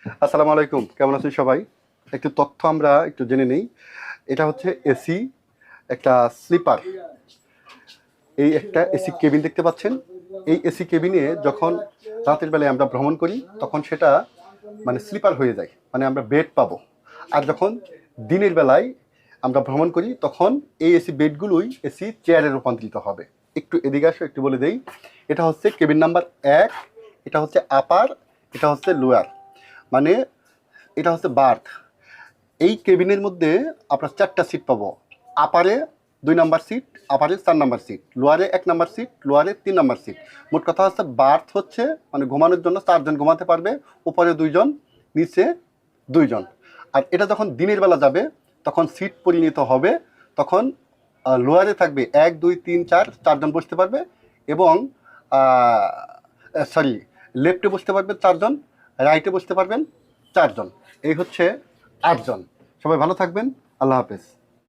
আসসালামু আলাইকুম, কেমন আছেন সবাই? একটু তথ্য আমরা একটু জেনে নেই। এটা হচ্ছে এসি, একটা স্লিপার। এই একটা এসি কেবিন দেখতে পাচ্ছেন। এই এসি কেবিনে যখন রাতের বেলায় আমরা ভ্রমণ করি তখন সেটা মানে স্লিপার হয়ে যায়, মানে আমরা বেড পাবো। আর যখন দিনের বেলায় আমরা ভ্রমণ করি তখন এই এসি বেডগুলোই এসি চেয়ারে রূপান্তরিত হবে। একটু এদিকে আসো, একটু বলে দেই। এটা হচ্ছে কেবিন নাম্বার 1, এটা হচ্ছে আপার, এটা হচ্ছে লোয়ার, মানে এটা হচ্ছে বার্থ। এই কেবিনের মধ্যে আপনার 4টা সিট পাবো। আপারে 2 নাম্বার সিট, আপারে 4 নাম্বার সিট, লোয়ারে 1 নাম্বার সিট, লোয়ারে 3 নাম্বার সিট। মোট কথা হচ্ছে বার্থ হচ্ছে মানে ঘুমানোর জন্য 4 জন ঘুমাতে পারবে, উপরে 2 জন, নিচে 2 জন। আর এটা যখন দিনের বেলা যাবে তখন সিট পরিণত হবে, তখন লোয়ারে থাকবে 1 2 3 4, 4 জন বসতে পারবে, এবং সরি, লেফটে বসতে পারবেন 4 জন, রাইটে বসতে পারবেন 4 জন। এই হচ্ছে 8 জন। সবাই ভালো থাকবেন। আল্লাহ হাফেজ।